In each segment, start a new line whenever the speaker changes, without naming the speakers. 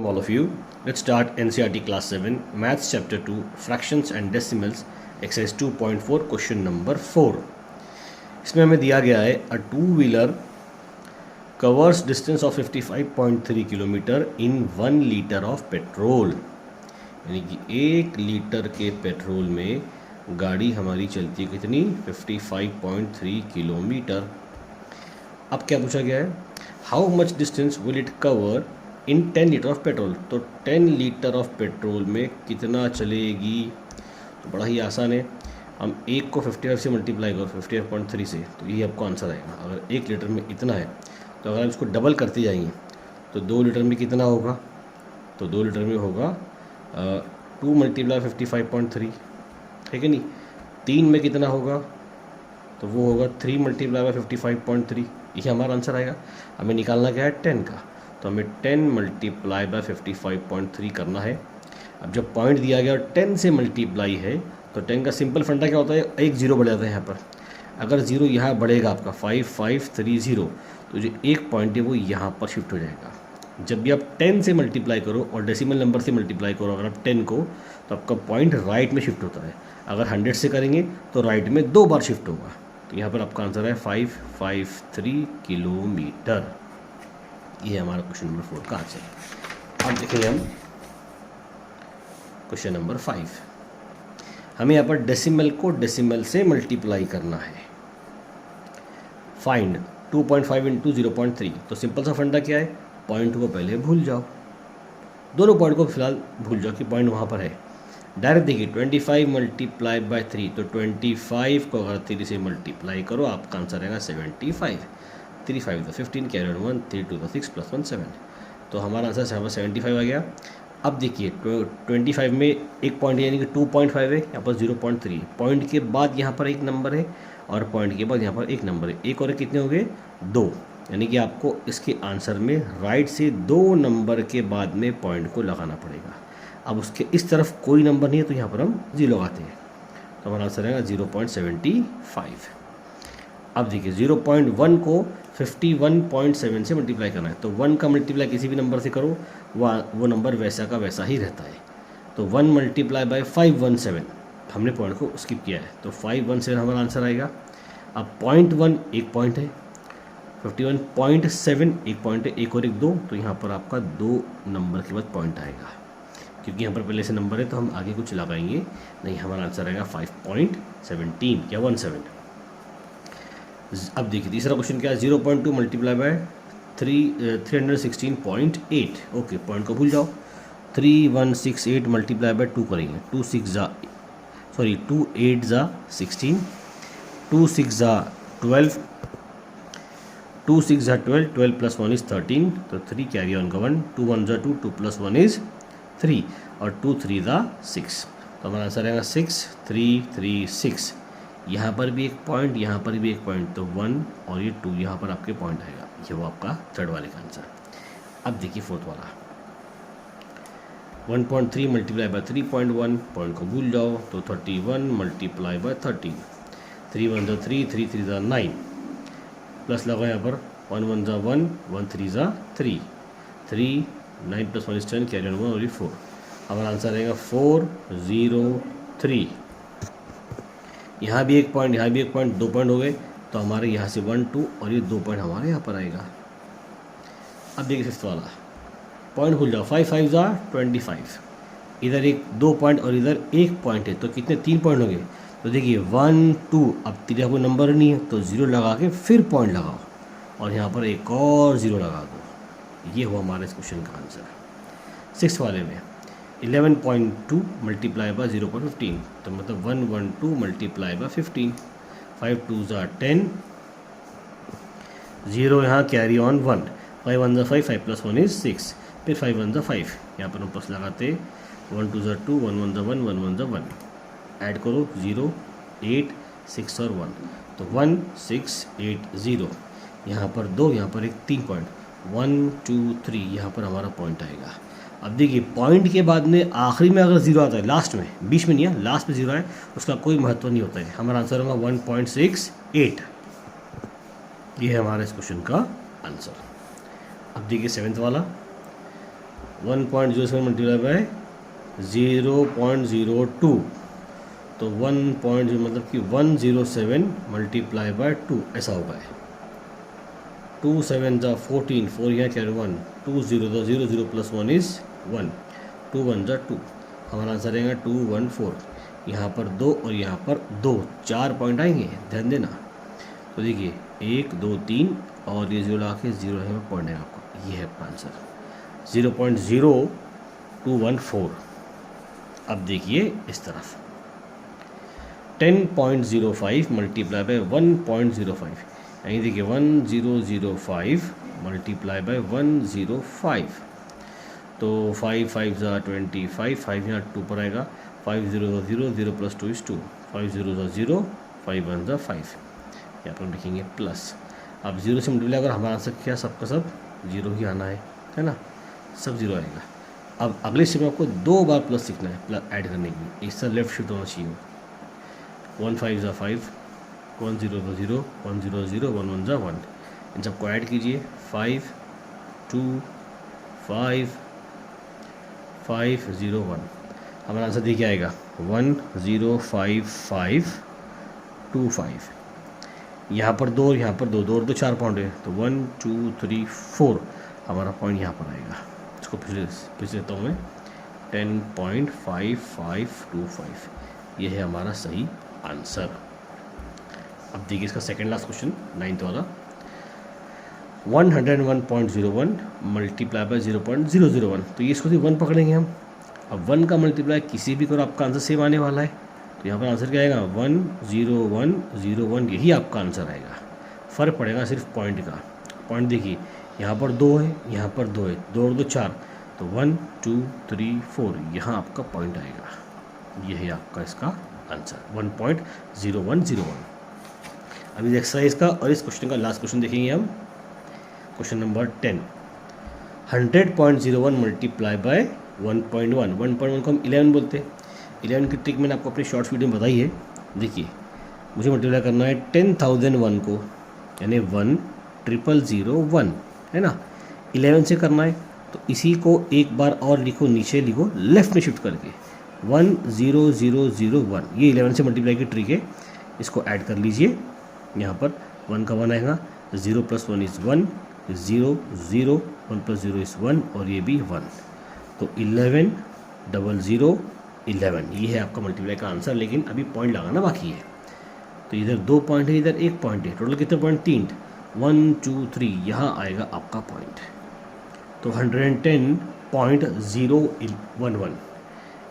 All of you. Let's start NCERT Class 7, Maths Chapter 2, Fractions and Decimals, Exercise 2.4, Question number 4. इसमें हमें दिया गया है a two-wheeler covers distance of 55.3 kilometre in 1 liter of petrol. यानी कि 1 litre के petrol में गाड़ी हमारी चलती है कितनी 55.3 किलोमीटर. अब क्या पूछा गया है, how much distance will it cover in 10 litre of petrol. तो 10 लीटर ऑफ पेट्रोल में कितना चलेगी. तो बड़ा ही आसान है, हम 1 को 55 से मल्टीप्लाई करो 55.3 से, तो यही आपको आंसर आएगा. अगर 1 लीटर में इतना है तो अगर हम इसको डबल करते जाएंगे तो 2 लीटर में कितना होगा. तो 2 लीटर में होगा 2 मल्टीप्लाई 55.3, है कि नहीं. 3 में कितना होगा, तो वो होगा 3 मल्टीप्लाई बाय 55.3. ये हमारा आंसर आएगा. हमें निकालना क्या है 10 का, तो हमें 10 मल्टीप्लाई बाय 55.3 करना है. अब जब पॉइंट दिया गया और 10 से मल्टीप्लाई है तो 10 का सिंपल फंडा क्या होता है, एक जीरो बढ़ जाता है यहाँ पर. अगर जीरो यहाँ बढ़ेगा आपका 5530, तो जो एक पॉइंट है वो यहाँ पर शिफ्ट हो जाएगा. जब भी आप 10 से मल्टीप्लाई करो और डेसिमल नंबर से मल्टीप्लाई करो अगर आप 10 को, तो आपका पॉइंट राइट में शिफ्ट होता है. अगर 100 से करेंगे तो राइट में 2 बार शिफ्ट होगा. तो यहाँ पर आपका आंसर है 553 किलोमीटर. ये हमारा क्वेश्चन नंबर 4 का आंसर. अब देखेंगे हम क्वेश्चन नंबर 5. हमें यहाँ पर डेसिमल को डेसिमल से मल्टीप्लाई करना है. Find 2.5 into 0.3. तो सिंपल सा फंडा क्या है, पॉइंट को पहले भूल जाओ, दोनों पॉइंट को फिलहाल भूल जाओ कि पॉइंट वहाँ पर है. डायरेक्ट देखिए 25 मल्टीप्लाई बाय 3, तो 25 को अगर 3 से मल्टीप्लाई करो आपका आंसर आएगा 75. 3 5 तो 15, कैरी ऑन 1, 3 2 तो 6 प्लस 1 7. तो हमारा आंसर 75 आ गया. अब देखिए 25 में एक पॉइंट यानी कि 2.5 है, यहाँ पर 0.3. पॉइंट के बाद यहाँ पर एक नंबर है और पॉइंट के बाद यहाँ पर एक नंबर है. एक और कितने हो गए 2. यानी कि आपको इसके आंसर में राइट से 2 नंबर के बाद में पॉइंट को लगाना पड़ेगा. अब उसके इस तरफ कोई नंबर नहीं है तो यहाँ पर हम 0 लगाते हैं, तो हमारा आंसर आएगा 0.75. अब देखिए 0.1 को 51.7 से मल्टीप्लाई करना है. तो 1 का मल्टीप्लाई किसी भी नंबर से करो वो नंबर वैसा का वैसा ही रहता है. तो 1 मल्टीप्लाई बाय 517, हमने पॉइंट को स्किप किया है, तो 517 हमारा आंसर आएगा. अब 0.1 एक पॉइंट है, 51.7 एक पॉइंट है, एक और एक 2, तो यहाँ पर आपका 2 नंबर के बाद पॉइंट आएगा. क्योंकि यहाँ पर पहले से नंबर है तो हम आगे कुछ लगाएंगे नहीं. हमारा आंसर आएगा 5.17 या 17. अब देखिए तीसरा क्वेश्चन क्या है, 0.2 मल्टीप्लाई बाय 316.8. ओके, पॉइंट को भूल जाओ. 3168 मल्टीप्लाई बाय 2 करेंगे. 2 8 जा 16, 2 6 जा 12, 2 6 जा 12, 12 प्लस 1 इज़ 13, तो 3 कैरी ऑन का 1, 2 1 जा 2, 2 प्लस 1 इज़ 3 और 2 3 जा 6. तो हमारा आंसर आएगा 6336. यहाँ पर भी एक पॉइंट, यहाँ पर भी एक पॉइंट, तो 1 और ये 2 यहाँ पर आपके पॉइंट आएगा. ये वो आपका थर्ड वाले का आंसर. अब देखिए फोर्थ वाला 1.3 मल्टीप्लाई बाय 3.1, पॉइंट को भूल जाओ, तो 31 मल्टीप्लाई बाय 13, 3 1 जा 3, 3 3 जा 9, प्लस लगाओ यहाँ पर 1 1 जा 1, 1 3 जा 3, 3 9 प्लस 1 इज 10, कैरी ऑन 1 और 4. हमारा आंसर आएगा 403. यहाँ भी एक पॉइंट, यहाँ भी एक पॉइंट, 2 पॉइंट हो गए, तो हमारे यहाँ से 1 2 और ये 2 पॉइंट हमारे यहाँ पर आएगा. अब देखिए फिफ्थ वाला, पॉइंट भूल जाओ, 5 5 जा 25, इधर एक 2 पॉइंट और इधर एक पॉइंट है, तो कितने 3 पॉइंट हो गए. तो देखिए 1 2, अब 3 कोई नंबर नहीं है तो 0 लगा के फिर पॉइंट लगाओ और यहाँ पर एक और 0 लगा दो. ये हुआ हमारे इस क्वेश्चन का आंसर. सिक्स वाले में 11.2 मल्टीप्लाई बाय 0.15, तो मतलब 112 मल्टीप्लाई बाय 15, 5 2 जा 10, 0 यहाँ कैरी ऑन 1, 5 1 जा 5, 5 प्लस 1 इज 6, फिर 5 1 जा 5, यहाँ पर हम प्लस लगाते 1 2 जा 2, 1 1 जा 1, 1 1 जा 1, ऐड करो 0 8 6 और 1, तो 1 6 8 0. यहाँ पर 2, यहाँ पर एक 3 पॉइंट, 1 2 3, यहाँ पर हमारा पॉइंट आएगा. अब देखिए पॉइंट के बाद में आखिरी में अगर 0 आता है, लास्ट में, बीच में नहीं है, लास्ट में 0 है, उसका कोई महत्व नहीं होता है. हमारा आंसर होगा 1.68. ये है हमारे इस क्वेश्चन का आंसर. अब देखिए सेवेंथ वाला 1.07 मल्टीप्लाई बाय 0.02, तो 1.0 मतलब कि 107 मल्टीप्लाई बाय 2 ऐसा होगा। 2 7 जा 14, 4 यहाँ क्या 1, 2 0 जा 0, 0 + 1 इज़ 1, 2 1 जा 2, हमारा आंसर आएगा 214। यहाँ पर 2 और यहाँ पर 2, 4 पॉइंट आएंगे, ध्यान देना। तो देखिए 1 2 3 और ये 0 ला के 0 है पॉइंट है आपका, ये है आपका आंसर 0.0214। अब देखिए इस तरफ 10.05 मल्टीप्लाई बाय 1.05, यानी देखिए 1005 मल्टीप्लाई बाय 105, तो 5 5 जा 25, 5 यहाँ 2 पर आएगा, 5 0 जा 0, 0 + 2 इज़ 2, 5 0 जा 0, 5 1 जा 5, यहाँ पर हम लिखेंगे प्लस। अब 0 से मल्टीप्लाई अगर हमारा आंसर क्या सबका सब 0 ही आना है ना, सब 0 आएगा। अब अगले स्टेप में आपको 2 बार प्लस सीखना है, प्लस ऐड करने की, इससे लेफ्ट शिफ्ट होना चाहिए। 1 5 जा 5, 1 0 जा 0, 1 0 0, 1 1 जा 1, इन सबको ऐड कीजिए, 5 2 5 5 0 1, हमारा आंसर देखिए आएगा 105525। यहाँ पर 2 यहाँ पर 2 और 2 4 पॉइंट है, तो 1 2 3 4 हमारा पॉइंट यहाँ पर आएगा। इसको फिर से देता हूँ मैं, 10.5525, ये है हमारा सही आंसर। अब देखिए इसका सेकेंड लास्ट क्वेश्चन 9th वाला, 101.01 मल्टीप्लाई बाय 0.001, तो ये इसको 1 पकड़ेंगे हम। अब 1 का मल्टीप्लाई किसी भी करो आपका आंसर सेम आने वाला है, तो यहाँ पर आंसर क्या आएगा 10101, यही आपका आंसर आएगा। फ़र्क पड़ेगा सिर्फ पॉइंट का। पॉइंट देखिए यहाँ पर 2 है, यहाँ पर 2 है, 2 और 2 4, तो 1 2 3 4 यहाँ आपका पॉइंट आएगा, यह है आपका इसका आंसर 1.0101। अभी एक्सरसाइज का और इस क्वेश्चन का लास्ट क्वेश्चन देखेंगे हम, क्वेश्चन नंबर 10, 100.01 मल्टीप्लाई बाय 1.1, 1.1 को हम 11 बोलते हैं। 11 की ट्रिक मैंने आपको अपनी शॉर्ट्स वीडियो में बताई है। देखिए मुझे मल्टीप्लाई करना है 10,001 को, यानी 1,001 है ना, 11 से करना है, तो इसी को एक बार और लिखो, नीचे लिखो लेफ्ट में शिफ्ट करके 10001, ये 11 से मल्टीप्लाई की ट्रिक है। इसको ऐड कर लीजिए, यहाँ पर 1 का 1 आएगा, 0 + 1 इज़ 1, 0 0, 1 + 0 इज़ 1 और ये भी 1, तो 11,001, ये है आपका मल्टीप्लाई का आंसर। लेकिन अभी पॉइंट लगाना बाकी है, तो इधर 2 पॉइंट है, इधर 1 पॉइंट है, टोटल कितने पॉइंट 3, 1 2 3, यहाँ आएगा आपका पॉइंट, तो 110.011,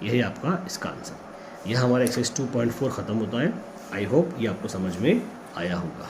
यही आपका इसका आंसर। यह हमारा एक्सरसाइज 2.4 ख़त्म होता है। आई होप ये आपको समझ में आया होगा।